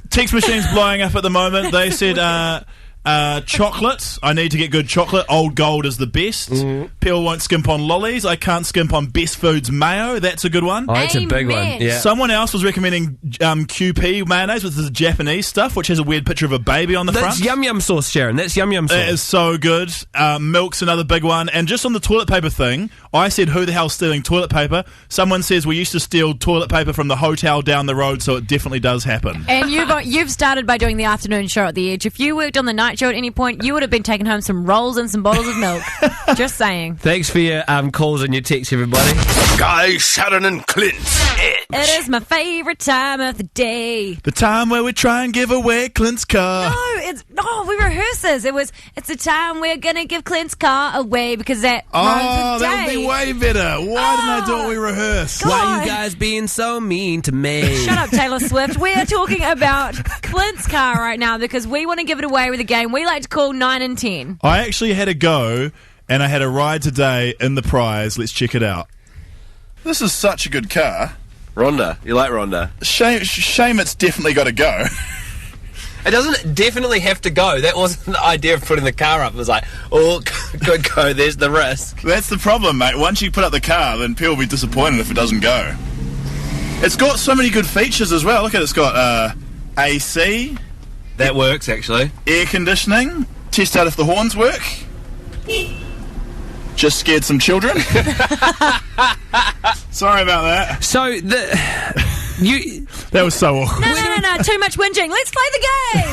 Text machine's blowing up at the moment. They said chocolate. I need to get good chocolate. Old Gold is the best. People won't skimp on lollies. I can't skimp on Best Foods mayo. That's a good one. Oh, that's a big one. Amen. Yeah. Someone else was recommending QP mayonnaise, which is Japanese stuff, which has a weird picture of a baby on the That's front. yum yum sauce, Sharyn. That's yum yum sauce. It is so good. Milk's another big one. And just on the toilet paper thing, I said, who the hell's stealing toilet paper? Someone says we used to steal toilet paper from the hotel down the road, so it definitely does happen. And you've started by doing the afternoon show at the Edge. If you worked on the night show at any point, you would have been taking home some rolls and some bottles of milk. Just saying. Thanks for your calls and your texts, everybody. Guy, Sharyn and Clint. It is my favourite time of the day. The time where we try and give away Clint's car. We rehearse this. It's the time we're gonna give Clint's car away because that rhymes with that would day. be way better. Why didn't I do what we rehearsed? God. Why are you guys being so mean to me? Shut up, Taylor Swift. We are talking about Clint's car right now because we want to give it away with a game we like to call 9 and 10. I actually had a go, and I had a ride today in the prize. Let's check it out. This is such a good car. Rhonda. You like Rhonda? Shame it's definitely got to go. It doesn't definitely have to go. That wasn't the idea of putting the car up. It was like, oh, good go, there's the risk. That's the problem, mate. Once you put up the car, then people will be disappointed if it doesn't go. It's got so many good features as well. Look at it. It's got AC. That works, actually. Air conditioning. Test out if the horns work. Just scared some children. Sorry about that. So, That was so awkward. No. Too much whinging. Let's play the game.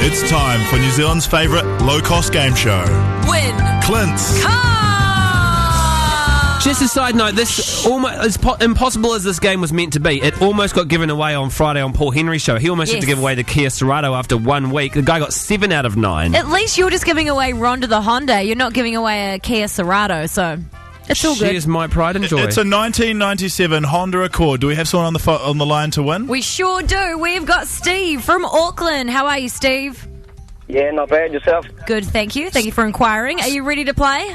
It's time for New Zealand's favourite low-cost game show. Win. Clint's. just a side note, this almost as impossible as this game was meant to be, it almost got given away on Friday on Paul Henry's show. He almost had to give away the Kia Cerato after 1 week. The guy got 7 out of 9. At least you're just giving away Rhonda the Honda. You're not giving away a Kia Cerato, so it's all good. She is my pride and joy. It's a 1997 Honda Accord. Do we have someone on the line to win? We sure do. We've got Steve from Auckland. How are you, Steve? Yeah, not bad. Yourself? Good, thank you. Thank you for inquiring. Are you ready to play?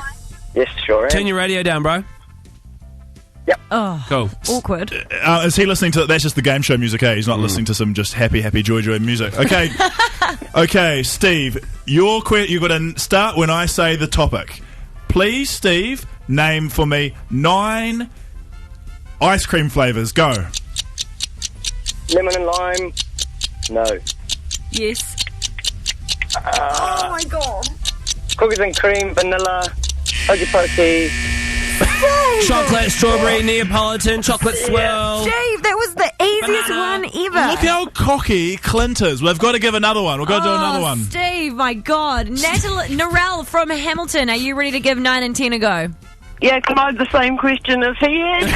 Yes, sure am. Turn your radio down, bro. Yep. Oh, cool. Awkward. Is he listening to... That's just the game show music, eh? He's not listening to some just happy, joy music. Okay. Okay, Steve, you've got to start when I say the topic. Please, Steve, name for me 9 ice cream flavours. Go. Lemon and lime. No. Yes. Oh my god. Cookies and cream, vanilla, hokey pokey. Chocolate, strawberry, Neapolitan, chocolate swirl. Steve, that was the easiest one ever. Look how cocky Clint is. We've got to give another one. We've got to do another one. Steve, my God. Narelle from Hamilton, are you ready to give 9 and 10 a go? Yeah, can I have the same question as he is?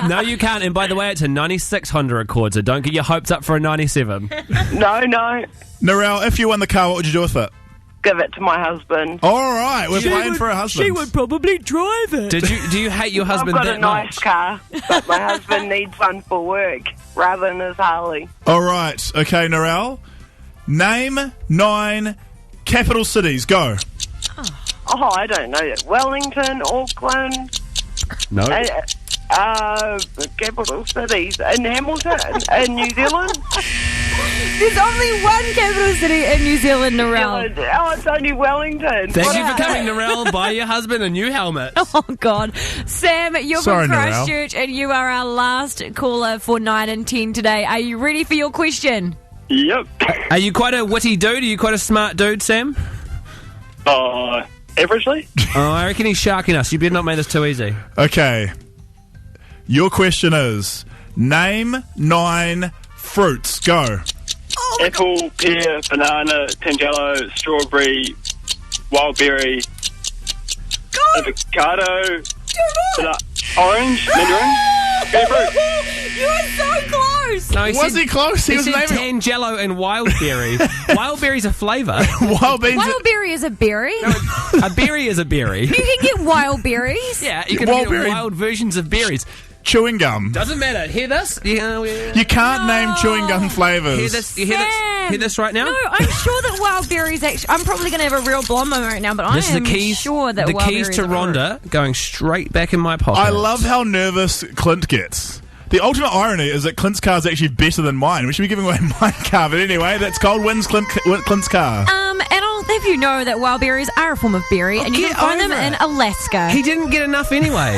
No, you can't. And by the way, it's a 96 Honda Accord, so don't get your hopes up for a 97. No. Narelle, if you won the car, what would you do with it? Give it to my husband. All right, we're paying for a husband. She would probably drive it. Do you hate your husband I've got that a nice much? car, but my husband needs one for work rather than his Harley. All right, okay, Narelle. Name 9 capital cities. Go. Oh, I don't know. Wellington, Auckland. No. Capital cities in Hamilton, in New Zealand. There's only one capital city in New Zealand, Narelle. Oh, it's only Wellington. Thank you for coming, Narelle. Buy your husband a new helmet. Oh, God. Sam, you're Sorry, from Narelle. Christchurch, and you are our last caller for 9 and 10 today. Are you ready for your question? Yep. Are you quite a witty dude? Are you quite a smart dude, Sam? Averagely? Oh, I reckon he's sharking us. You better not make this too easy. Okay. Your question is, name 9 fruits. Go. Apple, pear, banana, tangelo, strawberry, wild berry, avocado, orange, mandarin, grapefruit. You are so close. close. No, Was he close? He was said naming- Tangelo and Wildberry. Wildberry's a flavour. Wild beans. Wild berry is a berry. A berry is a berry. You can get wild berries. Yeah, you can Wild get berry. wild versions of berries. Chewing gum. Doesn't matter. Hear this? Yeah, You can't name chewing gum flavours. Hear this? You hear this right now? No, I'm sure that wild berries actually. I'm probably going to have a real blonde moment right now, but This I am is the keys. sure that the wild keys berries to are Rhonda going straight back in my pocket. I love how nervous Clint gets. The ultimate irony is that Clint's car is actually better than mine. We should be giving away my car, but anyway, that's Cold Wins Clint's car. And I'll have you know that wild berries are a form of berry, and you get can find them over in it. Alaska. He didn't get enough anyway.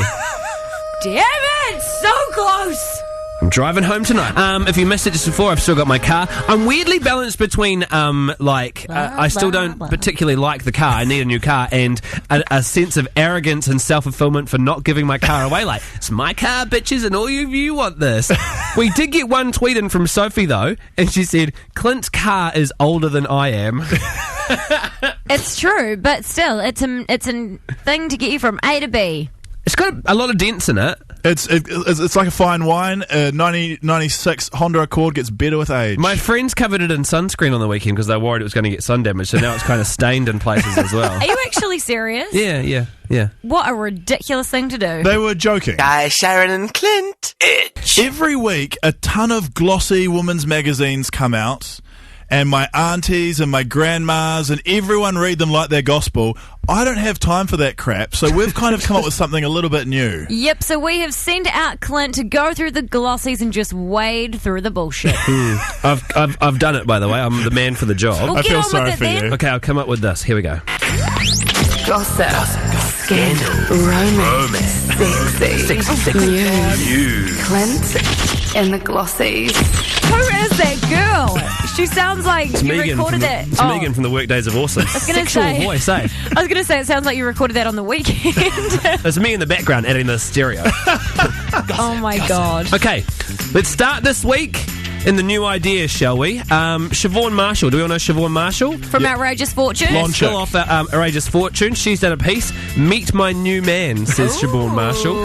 Damn it! So close. I'm driving home tonight. If you missed it just before, I've still got my car. I'm weirdly balanced between, I still don't particularly like the car. I need a new car, and a sense of arrogance and self-fulfillment for not giving my car away. Like, it's my car, bitches, and all of you want this. We did get one tweet in from Sophie, though, and she said, Clint's car is older than I am. It's true, but still, it's a thing to get you from A to B. It's got a lot of dents in it. It's like a fine wine. 96 Honda Accord gets better with age. My friends covered it in sunscreen on the weekend because they were worried it was going to get sun damage, so now it's kind of stained in places as well. Are you actually serious? Yeah. What a ridiculous thing to do. They were joking. Guys, Sharyn and Clint. Every week, a ton of glossy women's magazines come out, and my aunties and my grandmas and everyone read them like their gospel. I don't have time for that crap, so we've kind of come up with something a little bit new. Yep, so we have sent out Clint to go through the glossies and just wade through the bullshit. I've done it, by the way. I'm the man for the job. Well, I get feel on sorry with it for then. you. Okay, I'll come up with this. Here we go. Gossip, scandal, romance, sexy, news, Clint and the glossies. Who is that girl? She sounds like you recorded that. It's Megan from the Workdays of Awesome. I was gonna Sexual say- voice, eh? I was going to say, it sounds like you recorded that on the weekend. There's me in the background adding the stereo. Oh my God. Okay, let's start this week in the new ideas, shall we? Siobhan Marshall. Do we all know Siobhan Marshall? From Outrageous Fortune. Blonde still off Outrageous Fortune. She's done a piece. Meet my new man, says Siobhan Marshall.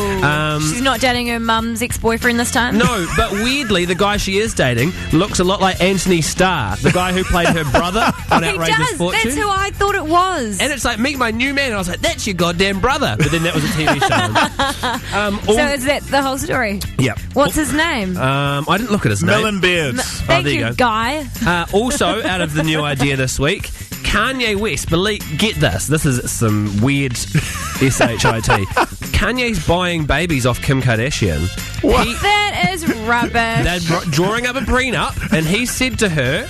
She's not dating her mum's ex-boyfriend this time? No, but weirdly, the guy she is dating looks a lot like Anthony Starr, the guy who played her brother on He Outrageous does. Fortune. That's who I thought it was. And it's like, meet my new man. And I was like, that's your goddamn brother. But then that was a TV show. So is that the whole story? Yeah. What's his name? I didn't look at his name. Melon Beards. Thank there you you, go. Guy. Also, out of the new idea this week, Kanye West. Get this. This is some weird shit. Kanye's buying babies off Kim Kardashian. What? That is rubbish. They're drawing up a prenup, and he said to her,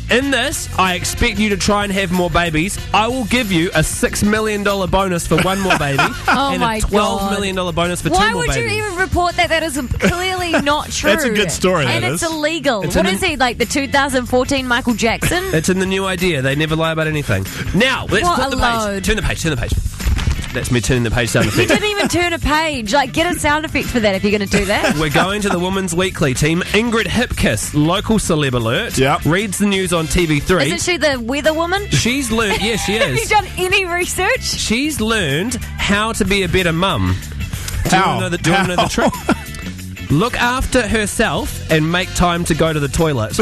in this, I expect you to try and have more babies. I will give you a $6 million bonus for one more baby and my a $12 million bonus for Why two more would babies. you even report that? That is clearly not true. That's a good story, And that it's is. illegal. It's What in is he, like the 2014 Michael Jackson? It's in the new idea. They never lie about anything. Now, let's What flip a the page. load. Turn the page. That's me turning the page sound You effect. didn't even turn a page. Like, get a sound effect for that if you're going to do that. We're going to the Women's Weekly team. Ingrid Hipkiss, local celeb alert, reads the news on TV3. Isn't she the weather woman? She's learned, yeah, she Have you is. done any research? She's learned how to be a better mum. Do you want to know the trick? Look after herself and make time to go to the toilet.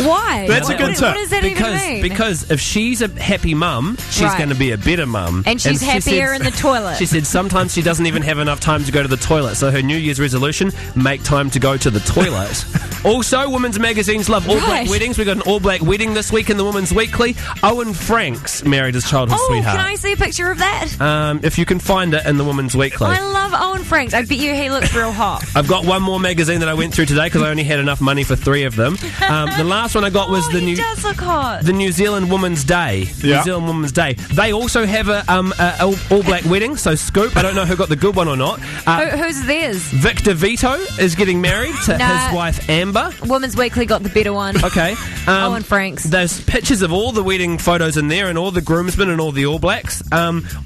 Why? That's a good tip. What does that even mean? Because if she's a happy mum, she's Right. going to be a better mum. And she's she happier in the toilet. She said sometimes she doesn't even have enough time to go to the toilet. So her New Year's resolution, make time to go to the toilet. Also, women's magazines love all-black Right. weddings. We've got an all-black wedding this week in the Women's Weekly. Owen Franks married his childhood Oh, sweetheart. can I see a picture of that? If you can find it in the Women's Weekly. I love Owen Franks. I bet you he looks real hot. I've got one more magazine that I went through today because I only had enough money for 3 of them. The last one I got was He does look hot. the New Zealand Women's Day. Yeah. New Zealand Women's Day. They also have a all-black wedding, so Scoop. I don't know who got the good one or not. Who's theirs? Victor Vito is getting married to Nah. his wife Amber. Women's Weekly got the better one. Okay. Owen Franks. There's pictures of all the wedding photos in there and all the groomsmen and all the All Blacks.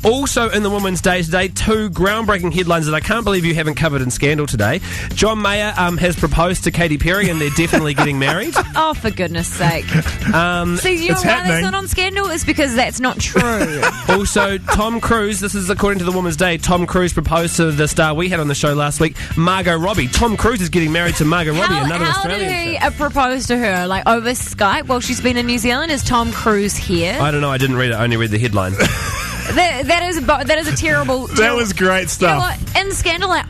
Also in the Women's Day today, 2 groundbreaking headlines that I can't believe you haven't covered in Scandal today. John Mayer has proposed to Katy Perry and they're definitely getting married. Oh, for goodness sake. See, you know why that's not on Scandal? It's because that's not true. Also, Tom Cruise, this is according to the Woman's Day, Tom Cruise proposed to the star we had on the show last week, Margot Robbie. Tom Cruise is getting married to Margot Robbie, another Australian. How did he propose to her? Like over Skype while she's been in New Zealand? Is Tom Cruise here? I don't know, I didn't read it, I only read the headline. That is a terrible... That was great stuff. You know what? In Scandal, I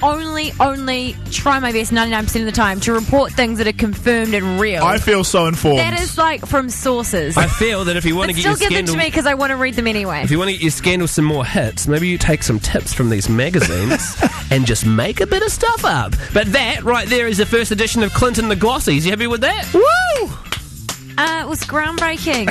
only try my best 99% of the time to report things that are confirmed and real. I feel so informed. That is like from sources. I feel that if you want to get your still give Scandal... them to me because I want to read them anyway. If you want to get your Scandal some more hits, maybe you take some tips from these magazines and just make a bit of stuff up. But that right there is the first edition of Clint and the Glossies. You happy with that? Woo! It was groundbreaking.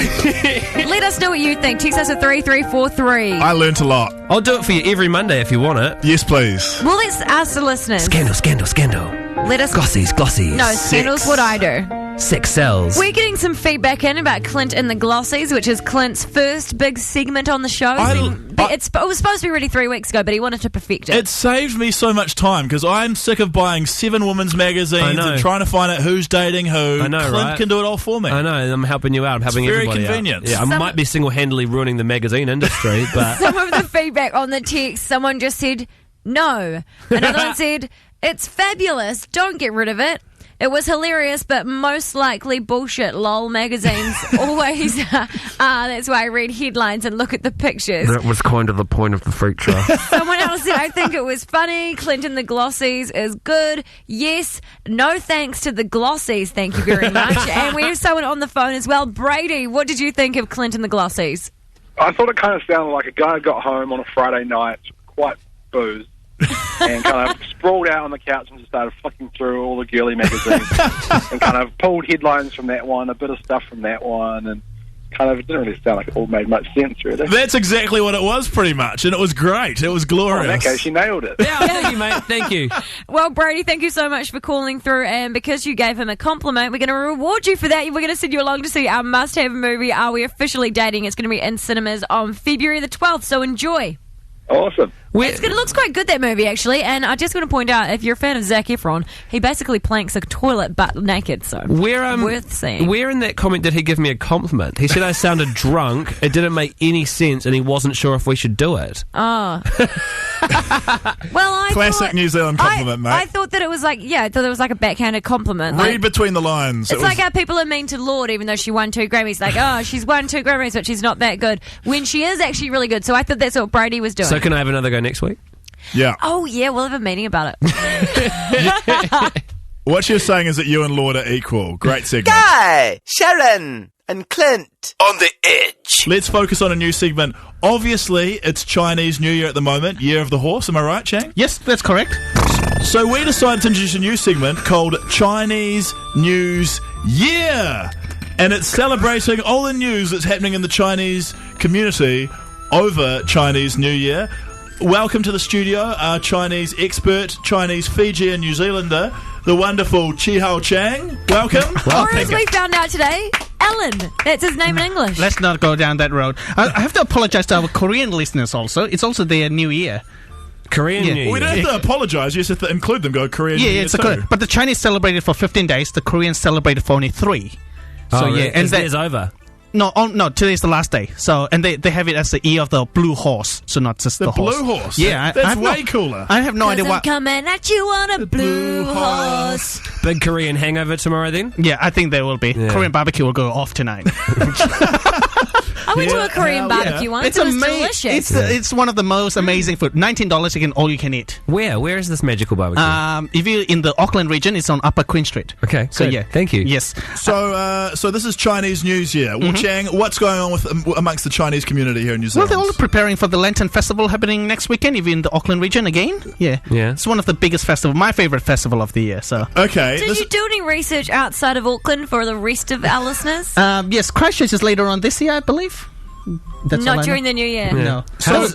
Let us know what you think. Text us at 3343. I learnt a lot. I'll do it for you every Monday if you want it. Yes, please. Well, let's ask the listeners. Scandal. Let us... Glossies. No, Scandal's what I do. Sex sells. We're getting some feedback in about Clint and the Glossies, which is Clint's first big segment on the show. It was supposed to be ready 3 weeks ago, but he wanted to perfect it. It saved me so much time because I'm sick of buying 7 women's magazines and trying to find out who's dating who. I know, Clint right? can do it all for me. I know, I'm helping you out. I'm helping everybody very convenient. out. Yeah, I might be single-handedly ruining the magazine industry, but... Some of the feedback on the text, someone just said, no. Another one said, it's fabulous, don't get rid of it. It was hilarious, but most likely bullshit. LOL magazines always are. That's why I read headlines and look at the pictures. That was kind of the point of the feature. Someone else said, I think it was funny. Clint and the Glossies is good. Yes. No thanks to the Glossies. Thank you very much. And we have someone on the phone as well. Brady, what did you think of Clint and the Glossies? I thought it kind of sounded like a guy got home on a Friday night, quite boozed, and kind of sprawled out on the couch and just started flicking through all the girly magazines and kind of pulled headlines from that one, a bit of stuff from that one, and kind of, it didn't really sound like it all made much sense, really. That's exactly what it was, pretty much, and it was great. It was glorious. In that case, you nailed it. Yeah, thank you, mate. Thank you. Well, Brady, thank you so much for calling through, and because you gave him a compliment, we're going to reward you for that. We're going to send you along to see our must-have movie, Are We Officially Dating? It's going to be in cinemas on February the 12th, so enjoy. Awesome. It looks quite good, that movie, actually. And I just want to point out, if you're a fan of Zac Efron, he basically planks a toilet butt naked, so worth seeing. Where in that comment did he give me a compliment? He said I sounded drunk, it didn't make any sense, and he wasn't sure if we should do it. Oh. Well, I Classic thought, New Zealand compliment, mate. I thought that it was like, I thought it was like a backhanded compliment. Read between the lines. It's like how people are mean to Lorde, even though she won 2 Grammys. Like, oh, she's won 2 Grammys, but she's not that good. When she is actually really good. So I thought that's what Brady was doing. So can I have another go next week? Yeah. Oh, yeah, we'll have a meeting about it. What you're saying is that you and Lorde are equal. Great segment. Guy, Sharyn, and Clint on the edge. Let's focus on a new segment. Obviously, it's Chinese New Year at the moment, Year of the Horse. Am I right, Chang? Yes, that's correct. So we decided to introduce a new segment called Chinese News Year. And it's celebrating all the news that's happening in the Chinese community over Chinese New Year. Welcome to the studio, our Chinese expert, Chinese Fijian New Zealander, the wonderful Chi Hao Chang. Welcome. Or as we found out today, Alan. That's his name in English. Let's not go down that road. I have to apologize to our Korean listeners also. It's also their New Year. Korean New Year. We don't have to apologise, you just have to include them, go Korean New Year it's too. but the Chinese celebrated for 15 days, the Koreans celebrated for only 3. So really? and it's over. No, today's the last day. So, and they have it as the year of the blue horse, so not just the horse. The blue horse? Yeah. That's way cooler. I have no idea why. I'm coming at you on a blue horse. Big Korean hangover tomorrow then? Yeah, I think there will be. Yeah. Korean barbecue will go off tonight. I went to a Korean barbecue once. It was delicious. It's one of the most amazing food. $19, you can all you can eat. Where is this magical barbecue? If you're in the Auckland region, it's on Upper Queen Street. Okay, so good. yeah, thank you. Yes. So this is Chinese News Year. Well, Chang, what's going on with amongst the Chinese community here in New Zealand? Well, they're all preparing for the Lantern Festival happening next weekend. If you're in the Auckland region again, yeah, it's one of the biggest festivals. My favorite festival of the year. So okay. Did you do any research outside of Auckland for the rest of our listeners? Yes, Christchurch is later on this year, I believe. That's Not during the new year. Yeah. No.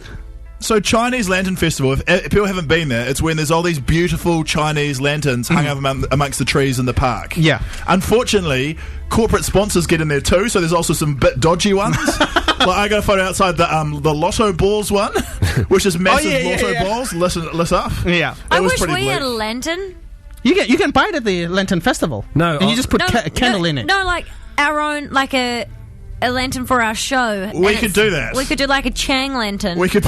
So Chinese Lantern Festival, if people haven't been there, it's when there's all these beautiful Chinese lanterns hung up amongst the trees in the park. Yeah. Unfortunately, corporate sponsors get in there too, so there's also some bit dodgy ones. Like I got a photo outside the Lotto Balls one, which is massive Lotto balls lit up. Yeah. I wish we had a lantern. You can buy it at the Lantern Festival. No. And you just put a candle in it. No, like... our own, like a lantern for our show. We could do that. We could do like a Chang lantern. We could.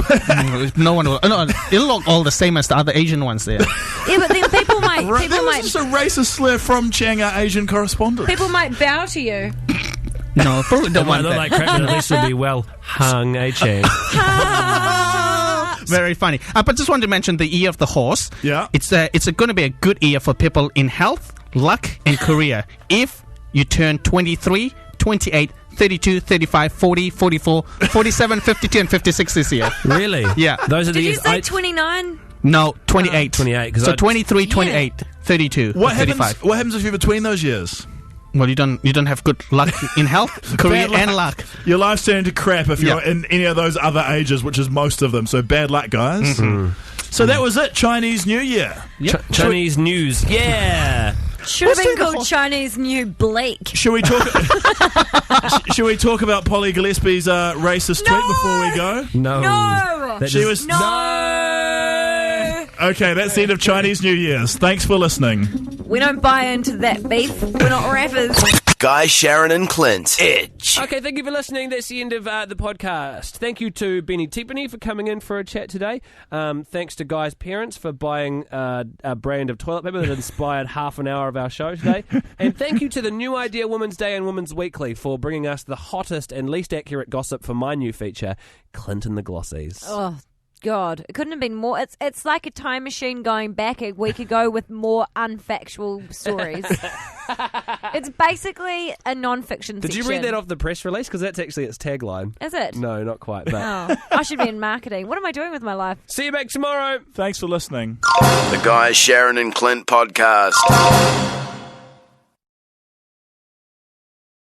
No one will. No, it'll look all the same as the other Asian ones there. Yeah, but then people might. That was just a racist slur from Chang, our Asian correspondent. People might bow to you. No, probably don't want Look that. like crap, but at least it'll be well hung, Chang. Very funny. But just wanted to mention the year of the horse. Yeah. It's going to be a good year for people in health, luck, and career. If you turn 23, 28, 32, 35, 40, 44, 47, 52, and 56 this year. Really? Yeah. Those are Did the you years. say 29? No, 28. 28. So 23, 28, 32, What 35. happens? What happens if you're between those years? Well, you don't have good luck in health, career, Bad luck. and luck. Your life's turned into crap if you're Yeah. in any of those other ages, which is most of them. So bad luck, guys. So that was it. Chinese New Year. Chinese news. Yeah. Should have been called Chinese New Bleak. Should we talk? Should we talk about Polly Gillespie's racist tweet before we go? No. No. That She just- was No. Okay, that's the end of Chinese New Year's. Thanks for listening. We don't buy into that beef. We're not rappers. Guy, Sharyn, and Clint. Edge. Okay, thank you for listening. That's the end of the podcast. Thank you to Benny Tipene for coming in for a chat today. Thanks to Guy's parents for buying a brand of toilet paper that inspired half an hour of our show today. And thank you to the New Idea Women's Day and Women's Weekly for bringing us the hottest and least accurate gossip for my new feature, Clint and the Glossies. Oh, God. It couldn't have been more. It's like a time machine going back a week ago with more unfactual stories. It's basically a non-fiction Did you read that off the press release? Because that's actually its tagline. Is it? No, not quite. But Oh, I should be in marketing. What am I doing with my life? see you back tomorrow. Thanks for listening. The Guy, Sharyn, and Clint podcast.